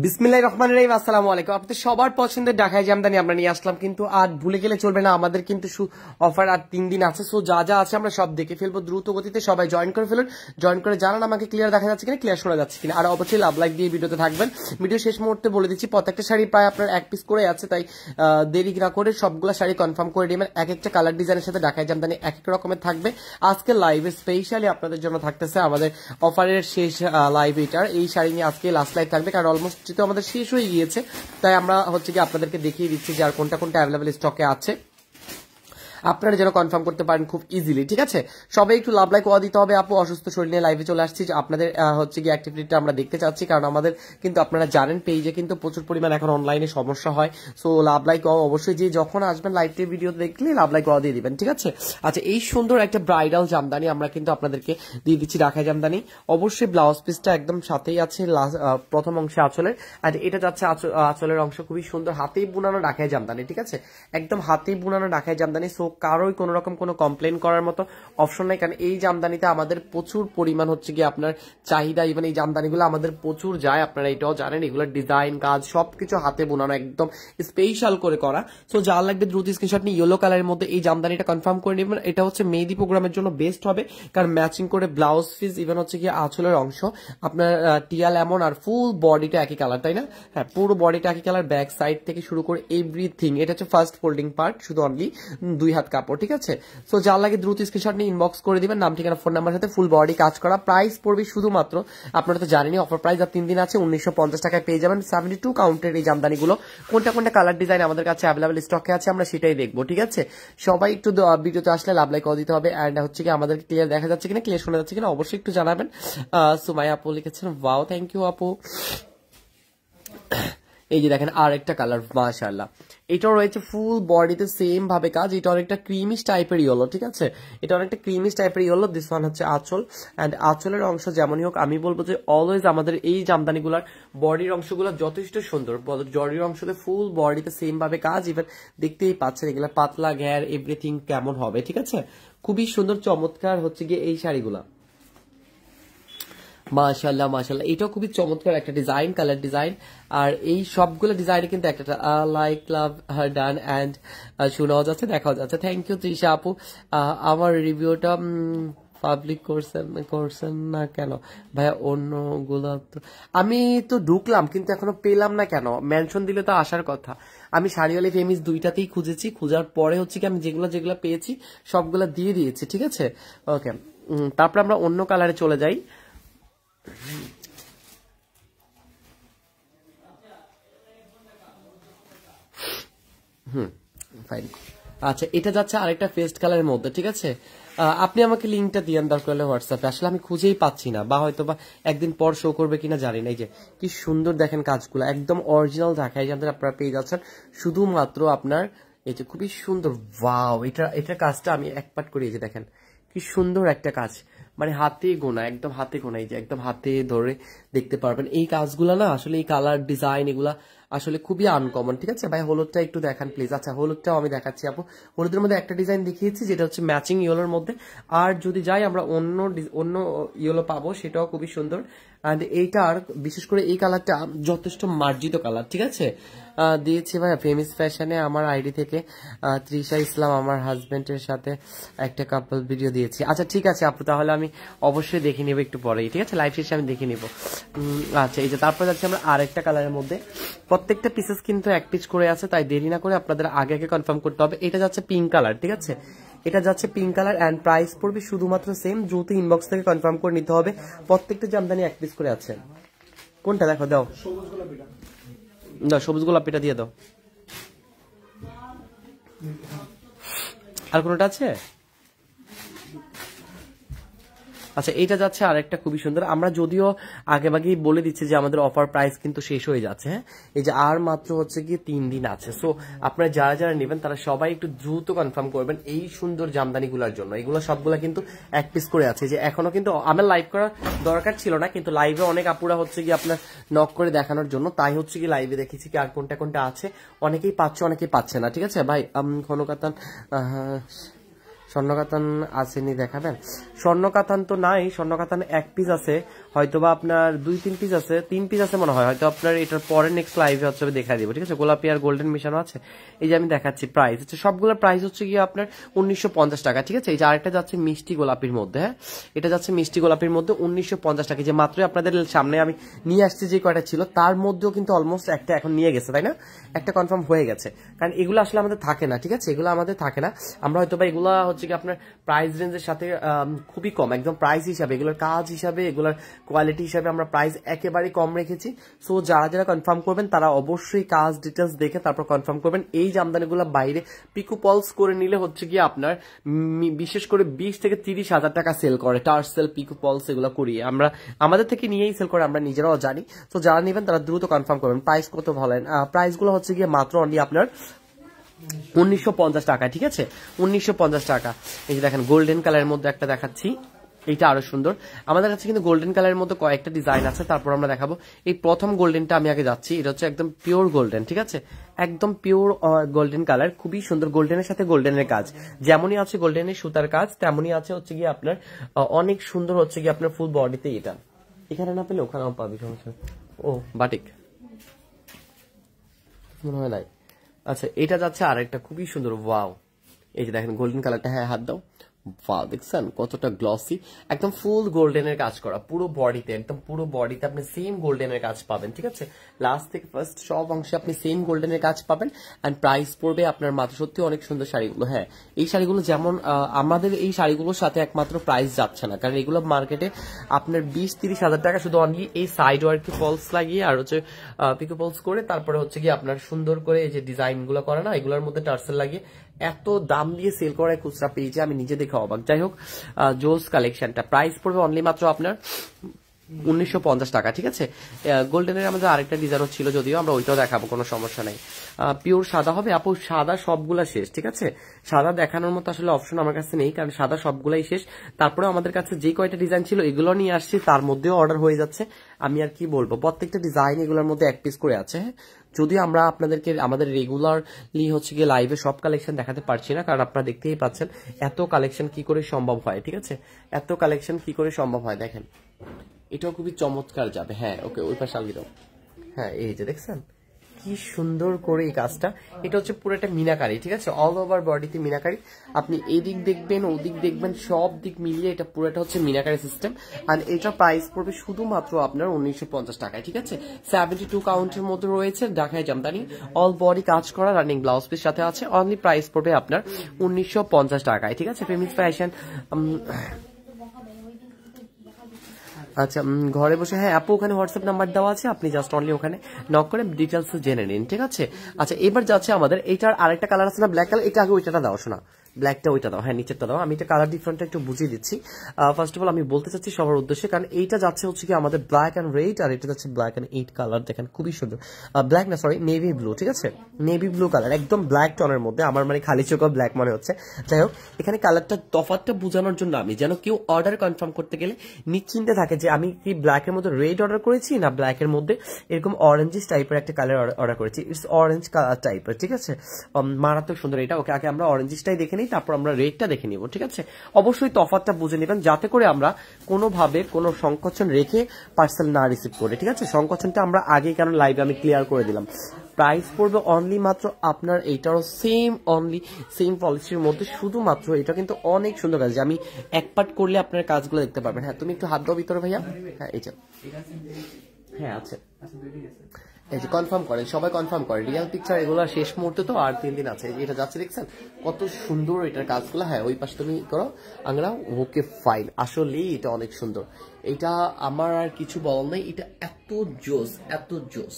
বিসমিল্লাহির রহমানির রহিম। আসসালামু আলাইকুম। আপনাদের সবার পছন্দের ঢাকাই জামদানি আমরা নিয়ে আসলাম, কিন্তু আর ভুলে গেলে চলবে না, আমাদের কিন্তু অফার আর 3 দিন আছে। সো যা যা আছে আমরা সব দেখে ফেলবো দ্রুত গতিতে। সবাই জয়েন করে ফেলুন, জয়েন করে জানান আমাকে ক্লিয়ার দেখা যাচ্ছে কিনা, ক্লিয়ার শোনা যাচ্ছে কিনা। আর অবশ্যই লাভ লাইক দিয়ে ভিডিওতে থাকবেন। ভিডিও শেষ মুহূর্তে বলে দিচ্ছি প্রত্যেকটা শাড়ি প্রায় আপনার এক পিস করে আছে, তাই দেরি না করে সবগুলো শাড়ি কনফার্ম করে নেবেন। এক একটা কালার ডিজাইনের সাথে ঢাকাই জামদানি এক এক রকমের থাকবে। আজকে লাইভে স্পেশালি আপনাদের জন্য থাকতেছে আমাদের অফারের শেষ লাইভ। এটার এই শাড়ি নিয়ে আজকে লাস্ট লাইভ থাকবে, কারণ অলমোস্ট যেহেতু আমাদের শেষ হয়ে গিয়েছে, তাই আমরা হচ্ছে কি আপনাদেরকে দেখিয়ে দিচ্ছি যে আর কোনটা কোনটা অ্যাভেলেবল স্টকে আছে, আপনারা যেন কনফার্ম করতে পারেন খুব ইজিলি। ঠিক আছে, সবাই একটু লাভ লাইক দিতে হবে। আপু অসুস্থ শরীর নিয়ে লাইভে চলে আসছি, আপনাদের হচ্ছে কি অ্যাক্টিভিটিটা আমরা দেখতে চাচ্ছি, কারণ আমাদের কিন্তু আপনারা জানেন পেজে কিন্তু প্রচুর পরিমাণ এখন অনলাইনে সমস্যা হয়। সো লাভ লাইক অবশ্যই যে যখন আসবেন লাইভে ভিডিও দেখলে লাভ লাইক দিয়ে দিবেন। ঠিক আছে, আচ্ছা এই সুন্দর একটা ব্রাইডাল জামদানি আমরা কিন্তু আপনাদেরকে দিয়ে দিচ্ছি, ঢাকাই জামদানি। অবশ্যই ব্লাউজ পিসটা একদম সাথেই আছে প্রথম অংশে আঁচলের, আর এটা যাচ্ছে আঁচলের অংশ খুবই সুন্দর হাতেই বুনানো ঢাকাই জামদানি। ঠিক আছে, একদম হাতেই বুনানো ঢাকাই জামদানি। সো কারোই কোনো রকম কোনো কমপ্লেন করার মতো অপশন নাই, কারণ এই জামদানিতে আমাদের প্রচুর পরিমাণ হচ্ছে কি আপনার চাহিদা। ইভেন এই জামদানিগুলো আমাদের প্রচুর যায়, আপনারা এটাও জানেন। এগুলোর ডিজাইন কাজ সবকিছু হাতে বোনানো, একদম স্পেশাল করে করা। সো যা লাগবে দ্রুত স্ক্রিনশট নিয়ে ইয়েলো কালারের মধ্যে এই জামদানিটা কনফার্ম করে নেবেন। এটা হচ্ছে মেহেদি প্রোগ্রামের জন্য বেস্ট হবে, কারণ ম্যাচিং করে ব্লাউজ পিস ইভেন হচ্ছে কি আঁচলের অংশ আপনার টিয়া লেমন আর ফুল বডিটা একই কালার, তাই না? হ্যাঁ, পুরো বডিটা একই কালার, ব্যাক সাইড থেকে শুরু করে এভরিথিং। এটা হচ্ছে ফার্স্ট ফোল্ডিং পার্ট, শুধু অনলি 2 হাত কাপড়। ঠিক আছে, সো যা লাগে দ্রুত স্ক্রিনশট নিয়ে ইনবক্স করে দিবেন, নাম ঠিকানা ফোন নাম্বার সাথে ফুল বডি কাজ করা। প্রাইস পড়বে শুধুমাত্র, আপনারা তো জানেনই অফার প্রাইস আর 3 দিন আছে, 1950 টাকায় পেয়ে যাবেন 72 কাউন্টের এই জামদানিগুলো। কোনটা কোনটা কালার ডিজাইন আমাদের কাছে অ্যাভেলেবল স্টকে আছে আমরা সেটাই দেখবো। ঠিক আছে, সবাই একটু ভিডিওতে আসলে লাভ লাইক দিতে হবে। অ্যান্ড হচ্ছে কি আমাদের ক্লিয়ার দেখা যাচ্ছে কিনা, ক্লিয়ার শোনা যাচ্ছে কিনা অবশ্যই একটু জানাবেন। সুমাইয়া আপু লিখেছেন, ওয়াও থ্যাংক ইউ আপু। এই যে দেখেন আর একটা কালার, মাশাআল্লাহ। এটাও রয়েছে ফুল বডিতে সেম ভাবে কাজ। এটা অনেকটা ক্রিমিশ টাইপের ইয়েলো। ঠিক আছে, এটা অনেকটা ক্রিমিশ টাইপের ইয়েলো। দিস ওয়ান হচ্ছে আঁচল, অ্যান্ড আঁচলের অংশ যেমনই হোক আমি বলবো যে অলওয়েজ আমাদের এই জামদানিগুলার বডির অংশগুলো যথেষ্ট সুন্দর। বডির অংশতে ফুল বডিতে সেম ভাবে কাজ। ইভেন দেখতেই পাচ্ছেন এগুলা পাতলা ঘের এভরিথিং কেমন হবে। ঠিক আছে, খুবই সুন্দর চমৎকার হচ্ছে গিয়ে এই শাড়িগুলা। মাশাআল্লাহ মাশাআল্লাহ, এটাও খুবই চমৎকার একটা ডিজাইন, কালার ডিজাইন। আর এই সবগুলো ডিজাইনে কিন্তু একটা like love her done and শোনাও যাচ্ছে, দেখাও যাচ্ছে। থ্যাংক ইউ তৃষা আপু। আমার রিভিউটা পাবলিক করছেন না কেন ভাইয়া? অন্যগুলো তো আমি তো ঢুকলাম কিন্তু এখনো পেলাম না কেন? মেনশন দিলে তো আসার কথা। আমি শাড়িওয়ালি ফেমিস দুইটাতেই খুঁজেছি, খোঁজার পরে হচ্ছে কি আমি যেগুলো যেগুলো পেয়েছি সবগুলো দিয়ে দিয়েছি। ঠিক আছে, ওকে। তারপর আমরা অন্য কালারে চলে যাই। ফাইন, আচ্ছা এটা যাচ্ছে আরেকটা পেস্ট কালারের মধ্যে। ঠিক আছে, আপনি আমাকে লিঙ্কটা দিয়েন দরকার হলে হোয়াটসঅ্যাপে, আসলে আমি খুঁজেই পাচ্ছি না, বা হয়তো বা একদিন পর শো করবে কিনা জানি না। এই যে কি সুন্দর দেখেন কাজগুলো, একদম অরিজিনাল ঢাকাই জামদানি আপনারা পেয়ে যাচ্ছেন শুধুমাত্র আপনার। এই যে খুবই সুন্দর, ওয়াও, এটার কাজটা আমি এক পাট করি। এই যে দেখেন কি সুন্দর একটা কাজ, মানে হাতে গোনা, একদম হাতে গোনা। এই যে একদম হাতে ধরে দেখতে পারবেন এই কাজগুলা না, আসলে এই কালার ডিজাইন এগুলা আসলে খুবই আনকমন। ঠিক আছে ভাই, হলুদটা একটু দেখান প্লিজ। আচ্ছা হলুদটাও আমি দেখাচ্ছি আপু। হলুদের মধ্যে একটা ডিজাইন দেখিয়েছি যেটা হচ্ছে ম্যাচিং ইয়েলোর মধ্যে, আর যদি যাই আমরা অন্য ইয়েলো পাবো, সেটাও খুবই সুন্দর। আর এইটার বিশেষ করে এই কালারটা যথেষ্ট মার্জিত কালার। ঠিক আছে, দিয়েছি ভাই ফেমিস ফ্যাশনে আমার আইডি থেকে। তৃষা ইসলাম আমার হাজবেন্ডের সাথে একটা কাপল ভিডিও দিয়েছি। আচ্ছা ঠিক আছে আপু, তাহলে আমি অবশ্যই দেখে নিব একটু পরেই। ঠিক আছে, লাইভ শেষে আমি দেখে নিব। আচ্ছা এই যে তারপর যাচ্ছে আমরা আরেকটা কালারের মধ্যে। প্রত্যেকটা পিসেস কিন্তু এক পিস করে আছে, তাই দেরি না করে আপনাদের আগে আগে কনফার্ম করতে হবে। এটা যাচ্ছে পিঙ্ক কালার। ঠিক আছে, এটা যাচ্ছে পিঙ্ক কালার অ্যান্ড প্রাইস পড়বে শুধুমাত্র সেম। দ্রুত ইনবক্স থেকে কনফার্ম করে নিতে হবে। প্রত্যেকটা জামদানি এক পিস করে আছে। কোনটা দেখো, দাও দাও, সবুজ গোলাপিটা দিয়ে দাও। আর কোনটা আছে? আচ্ছা এটা যাচ্ছে আরেকটা খুবই সুন্দর। আমরা যদিও আগেভাগেই বলে দিচ্ছি যে আমাদের অফার প্রাইস কিন্তু শেষ হয়ে যাচ্ছে। হ্যাঁ, এই যে আর মাত্র হচ্ছে গিয়ে 3 দিন আছে। সো আপনারা যারা যারা নেবেন তারা সবাই একটু দ্রুত কনফার্ম করবেন এই সুন্দর জামদানিগুলোর জন্য। এগুলো সবগুলা কিন্তু এক পিস করে আছে। যে এখনো কিন্তু আমার লাইভ করার দরকার ছিল না, কিন্তু লাইভে অনেক আপুরা হচ্ছে গিয়ে আপনার নক করে দেখানোর জন্য, তাই হচ্ছে কি লাইভে দেখেছি কি আর কোনটা কোনটা আছে। অনেকেই পাচ্ছে অনেকেই পাচ্ছে না। ঠিক আছে ভাই, ঘনকাতান স্বর্ণকাতান আসেনি, দেখাবেন? স্বর্ণকাতান তো নাই, স্বর্ণকাতান এক পিস আছে, হয়তোবা আপনার 2-3 পিস আছে, 3 পিস আছে মনে হয়, হয়তো আপনার এটার পরে নেক্সট লাইভে হচ্ছে দেখা দিব, ঠিক আছে। গোলাপি আর গোল্ডেন মিশানো আছে। এই যে আমি দেখাচ্ছি প্রাইস হচ্ছে, সবগুলোর প্রাইস হচ্ছে গিয়ে আপনার 1950 টাকা, ঠিক আছে। এই যে আরেকটা যাচ্ছে মিষ্টি গোলাপির মধ্যে, হ্যাঁ এটা যাচ্ছে মিষ্টি গোলাপির মধ্যে 1950 টাকা। যে মাত্রই আপনাদের সামনে আমি নিয়ে আসছি যে কয়টা ছিল তার মধ্যেও কিন্তু অলমোস্ট একটা এখন নিয়ে গেছে, তাই না, একটা কনফার্ম হয়ে গেছে। কারণ এগুলো আসলে আমাদের থাকে না, ঠিক আছে, এগুলো আমাদের থাকে না। আমরা হয়তো বা এগুলা হচ্ছে কি আপনার প্রাইস রেঞ্জের সাথে খুবই কম, একদম প্রাইস হিসাবে, এগুলোর কাজ হিসাবে, এগুলোর কোয়ালিটি হিসাবে আমরা প্রাইস একেবারে কম রেখেছি। সো যারা যারা কনফার্ম করবেন তারা অবশ্যই কাজ ডিটেলস দেখে তারপর কনফার্ম করবেন। এই জামদানিগুলো বাইরে পিকো পলস করে নিলে হচ্ছে গিয়ে আপনার বিশেষ করে 20 থেকে 30 হাজার টাকা সেল করে, টার্সেল পিকো পলস এগুলো করিয়ে আমরা আমাদের থেকে নিয়েই সেল করে, আমরা নিজেরাও জানি। তো যারা নেবেন তারা দ্রুত কনফার্ম করবেন। প্রাইস কত বলেন, প্রাইসগুলো হচ্ছে গিয়ে মাত্র অনলি আপনার 1950 টাকা, ঠিক আছে, 1950 টাকা। এই যে দেখেন গোল্ডেন কালারের মধ্যে একটা দেখাচ্ছি, এইটা আরো সুন্দর। আমাদের কাছে কিন্তু গোল্ডেন কালারের মধ্যে কয়েকটা ডিজাইন আছে, তারপর আমরা দেখাবো। এই প্রথম গোল্ডেনটা আমি আগে যাচ্ছি, এটা হচ্ছে একদম পিওর গোল্ডেন, ঠিক আছে, একদম পিওর গোল্ডেন কালার, খুবই সুন্দর। গোল্ডেনের সাথে গোল্ডেনের কাজ যেমনই আছে, গোল্ডেনের সুতার কাজ তেমনই আছে হচ্ছে গিয়ে আপনার অনেক সুন্দর হচ্ছে গিয়ে আপনার ফুল বডিতে। এটা এখানে না পেলে ওখানেও পাবি, সমস্যা। ও বাটিক মনে হয় নাই। আচ্ছা এটা যাচ্ছে আরেকটা খুবই সুন্দর, ওয়াও। এই যে দেখেন গোল্ডেন কালারটা, হ্যাঁ হাত দাও, ওয়াও দেখছেন কতটা গ্লসি, একদম ফুল গোল্ডেনের কাজ করা পুরো বডিতে, একদম পুরো বডিতে আপনি সেম গোল্ডেনের কাজ পাবেন, ঠিক আছে। লাস্ট থেকে ফার্স্ট সব অংশে আপনি সেম গোল্ডেনের কাজ পাবেন। এন্ড প্রাইস পড়বে আপনার মাত্র, সত্যি অনেক সুন্দর শাড়িগুলো। হ্যাঁ এই শাড়িগুলো যেমন আমাদের এই শাড়িগুলোর সাথে একমাত্র প্রাইস যাচ্ছে না, কারণ এগুলো মার্কেটে আপনার 20-30 হাজার টাকা শুধু অনলি এই সাইড ওয়ার্কে ফলস লাগিয়ে আর হচ্ছে পিকো ফলস করে, তারপরে হচ্ছে গিয়ে আপনার সুন্দর করে এই যে ডিজাইন গুলো করা না, এগুলোর মধ্যে টার্সেল লাগিয়ে এত দাম দিয়ে সেল করায় খুচরা পেয়েছে, আমি নিজে দেখে অবাক। যাই হোক জোস কালেকশনটা প্রাইস পড়বে অনলি মাত্র আপনার 1950 টাকা, ঠিক আছে। গোল্ডেনের আমাদের আরেকটা ডিজাইনও ছিল, যদিও আমরা ওইটাও দেখাবো, কোনো সমস্যা নাই। পিওর সাদা হবে আপু, সাদা সবগুলা শেষ, ঠিক আছে। সাদা দেখানোর মতো আসলে অপশন আমার কাছে নেই, কারণ সাদা সবগুলাই শেষ। তারপরে আমাদের কাছে যে কয়টা ডিজাইন ছিল এগুলো নিয়ে আসছি, তার মধ্যেও অর্ডার হয়ে যাচ্ছে। আমি আর কি বলবো, প্রত্যেকটা ডিজাইন এগুলোর মধ্যে এক পিস করে আছে। যদিও আমরা আপনাদেরকে আমাদের রেগুলারলি হচ্ছে গিয়ে লাইভে সব কালেকশন দেখাতে পারছি না, কারণ আপনারা দেখতেই পাচ্ছেন এত কালেকশন কি করে সম্ভব হয়, ঠিক আছে, এত কালেকশন কি করে সম্ভব হয়। দেখেন এটাও খুবই চমৎকার যাবে, হ্যাঁ ওকে ওই পাশে আলগি দাও, হ্যাঁ এই যে দেখছেন কি সুন্দর করে এই কাজটা। এটা হচ্ছে পুরো একটা মিনাকারি, ঠিক আছে, অল ওভার বডিতে মিনাকারি। আপনি এদিক দেখবেন ওদিক দেখবেন সব দিক মিলিয়ে এটা পুরোটা হচ্ছে মিনাকারি সিস্টেম। আর এটা প্রাইস পড়বে শুধুমাত্র আপনার 1950 টাকায়, ঠিক আছে। 72 কাউন্টের মধ্যে রয়েছে ঢাকায় জামদানি, অল বডি কাজ করা, রানিং ব্লাউজ পিস সাথে আছে। অনলি প্রাইস পড়বে আপনার 1950 টাকায়, ঠিক আছে। ফেমিস ফ্যাশন আচ্ছা ঘরে বসে, হ্যাঁ আপু ওখানে হোয়াটসঅ্যাপ নাম্বার দেওয়া আছে, আপনি জাস্ট অনলি ওখানে নক করে ডিটেলস জেনে নিন, ঠিক আছে। আচ্ছা এবার যাচ্ছে আমাদের এইটার আরেকটা কালার আছে না, ব্ল্যাক কালার, এটা আগে ওইটা দাও শোনা, ব্ল্যাকটা ওইটা দাও, হ্যাঁ নিচেরটা দাও। আমি এটা কালার ডিফারেন্টটা একটু বুঝিয়ে দিচ্ছি। ফার্স্ট অফ অল আমি বলতে চাচ্ছি সবার উদ্দেশ্যে, কারণ এইটা যাচ্ছে হচ্ছে কি আমাদের ব্ল্যাক অ্যান্ড রেড, আর এটা যাচ্ছে ব্ল্যাক অ্যান্ড 8 কালার। দেখেন খুবই সুন্দর, ব্ল্যাক না সরি নেভি ব্লু, ঠিক আছে, নেভি ব্লু কালার, একদম ব্ল্যাক টনের মধ্যে। আমার মানে খালি চোখা ব্ল্যাক মনে হচ্ছে। যাই হোক এখানে কালারটা তফাৎটা বোঝানোর জন্য আমি যেন কেউ অর্ডার কনফার্ম করতে গেলে নিশ্চিন্তে থাকে যে আমি কি ব্ল্যাকের মধ্যে রেড অর্ডার করেছি না ব্ল্যাকের মধ্যে এরকম অরেঞ্জিস টাইপের একটা কালার অর্ডার করেছি। ইটস অরেঞ্জ কালার টাইপের, ঠিক আছে, মারাত্মক সুন্দর এটা। ওকে আগে আমরা অরেঞ্জিসটাই দেখে নিই, তারপর আমরা রেডটা দেখে নিব, ঠিক আছে। অবশ্যই তফাৎটা বুঝে নেবেন, যাতে করে আমরা কোনোভাবে কোনো সংকোচন রেখে পার্সেল না রিসিভ করে, ঠিক আছে। সংকোচনটা আমরা আগে কেন লাইভে আমি ক্লিয়ার করে দিলাম। প্রাইস পড়বে অনলি মাত্র আপনার এইটারও সেম অনলি সেম পলিসির মধ্যে, শুধুমাত্র এটা কিন্তু অনেক সুন্দর কাজ, আমি এক পার্ট করলে আপনার কাজগুলো দেখতে পারবেন। হ্যাঁ তুমি একটু হাত দাও ভিতরে ভাইয়া, হ্যাঁ এই যে হ্যাঁ আছে, এই যে কনফার্ম করেন সবাই, কনফার্ম করেন রিয়েল পিকচার, এগুলো শেষ মুহূর্তে তো আর 3 দিন আছে। এটা যাচ্ছে দেখছেন কত সুন্দর এটার কাজগুলো, হ্যাঁ ওই পাশে তুমি করো আংরা, ওকে ফাইন, আসলেই এটা অনেক সুন্দর। এটা আমার আর কিছু বলার নেই, এটা এত জোস এত জোস,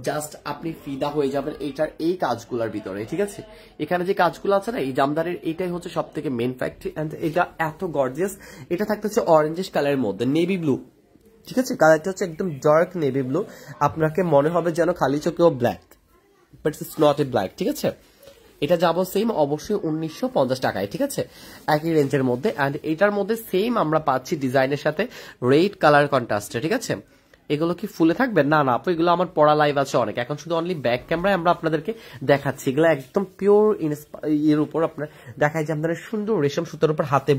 জাস্ট আপনি ফিদা হয়ে যাবেন এইটার এই কাজগুলোর ভিতরে, ঠিক আছে। এখানে যে কাজগুলো আছে না এই জামদানির, এইটাই হচ্ছে সব থেকে মেন ফ্যাক্ট। এন্ড এটা এত গর্জিয়াস, এটা থাকতেছে অরেঞ্জিশ কালারের মধ্যে, নেভি ব্লু, ঠিক আছে, কালারটা হচ্ছে একদম ডার্ক নেভি ব্লু। আপনাকে মনে হবে যেন খালি চোখেও black, but it's not a black, ঠিক আছে। এটা যাবো সেম অবশ্যই 1950 টাকায়, ঠিক আছে, একই রেঞ্জের মধ্যে। অ্যান্ড এটার মধ্যে সেম আমরা পাচ্ছি ডিজাইনের সাথে রেড কালার কন্ট্রাস্টে, ঠিক আছে। এগুলো কি ফুলে থাকবে? না না আপু, এগুলো আমার পড়া লাইভ আছে অনেক, এখন শুধু অনলি ব্যাক ক্যামেরায় আমরা আপনাদেরকে দেখাচ্ছি। এগুলো একদম পিওর এর উপর আপনার দেখায় জামদানি, সুন্দর রেশম সুতার উপর হাতে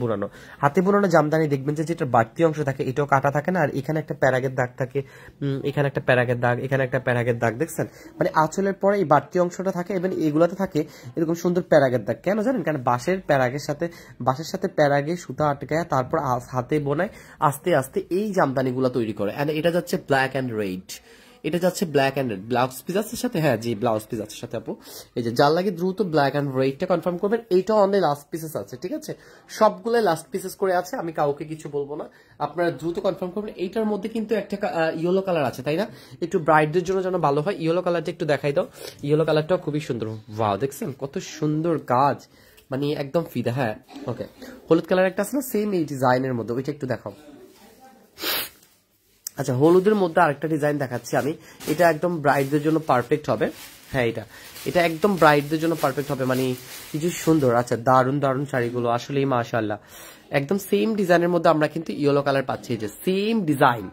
বোনানো জামদানি। দেখবেন যে যেটা বাড়তি অংশ থাকে এটাও কাটা থাকে না, আর এখানে একটা প্যারাগের দাগ থাকে, এখানে একটা প্যারাগের দাগ, এখানে একটা প্যারাগের দাগ, দেখছেন? মানে আঁচলের পরে এই বাড়তি অংশটা থাকে এবং এগুলাতে থাকে এরকম সুন্দর প্যারাগের দাগ। কেন জানেন? কারণ বাঁশের সাথে প্যারাগে সুতা আটকায় তারপর হাতে বোনায় আস্তে আস্তে এই জামদানিগুলো তৈরি করে। এন্ড এটা যাচ্ছে ব্ল্যাক অ্যান্ড রেড, এটা যাচ্ছে black and red. Blouse piece আছে সাথে? হ্যাঁ জি, ব্লাউজ পিস আছে সাথে আপু। এই যে যার লাগে দ্রুত ব্ল্যাক অ্যান্ড রেডটা কনফার্ম করবেন। এইটা অনলি লাস্ট পিসেস আছে, ঠিক আছে? সবগুলো লাস্ট পিসেস করে আছে, আমি কাউকে কিছু বলবো না, আপনারা দ্রুত কনফার্ম করবেন। এইটার মধ্যে কিন্তু একটা ইয়েলো কালার আছে, তাই না? একটু ব্রাইটদের জন্য যেন ভালো হয়, ইয়েলো কালারটা একটু দেখাই দাও। ইয়েলো কালারটাও খুবই সুন্দর। ওয়াও, দেখছেন কত সুন্দর কাজ, মানে একদম ফিদা। হ্যাঁ ওকে, হলুদ কালার একটা আছে না সেম এই ডিজাইনের মধ্যে, ওইটা একটু দেখাও। আচ্ছা, হলুদের মধ্যে আরেকটা ডিজাইন দেখাচ্ছি আমি, এটা একদম ব্রাইডদের জন্য পারফেক্ট হবে। হ্যাঁ এটা একদম ব্রাইডদের জন্য পারফেক্ট হবে, মানে কিছু সুন্দর। আচ্ছা, দারুন দারুন শাড়িগুলো আসলেই মাশাআল্লাহ। একদম সেম ডিজাইনের মধ্যে আমরা কিন্তু ইয়েলো কালার পাচ্ছি, এই যে সেম ডিজাইন,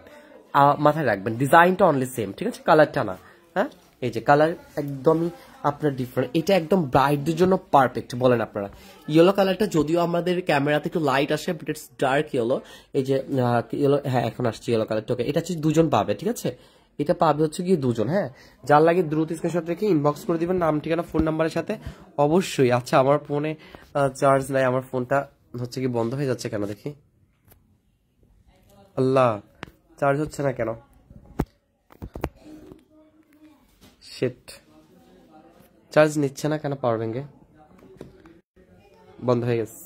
মাথায় রাখবেন ডিজাইনটা অনলি সেম, ঠিক আছে? কালারটা না। হ্যাঁ, এই যে কালার একদমই আপনার ডিফারেন্ট, এটা একদম ব্রাইডদের জন্য পারফেক্ট। বলেন আপনারা, ইয়েলো কালারটা যদিও আমাদের ক্যামেরাতে একটু লাইট আসে, বাট ইটস ডার্ক ইয়েলো। এই যে ইয়েলো, হ্যাঁ এখন আসছে ইয়েলো কালারটা। ওকে, এটা হচ্ছে দুজন পাবে, ঠিক আছে? এটা পাবে হচ্ছে গিয়ে দুজন। হ্যাঁ, যার লাগে দ্রুত স্ক্রিনশট রেখে ইনবক্স করে দিবেন নাম, ঠিকানা, ফোন নাম্বারের সাথে অবশ্যই। আচ্ছা, আমার ফোনে চার্জ নাই, আমার ফোনটা হচ্ছে কি বন্ধ হয়ে যাচ্ছে কেন দেখি। আল্লাহ, চার্জ হচ্ছে না কেন? শিট, চার্জ নিচ্ছে না কেন? পাওয়ার ব্যাঙ্কে বন্ধ হয়ে গেছে।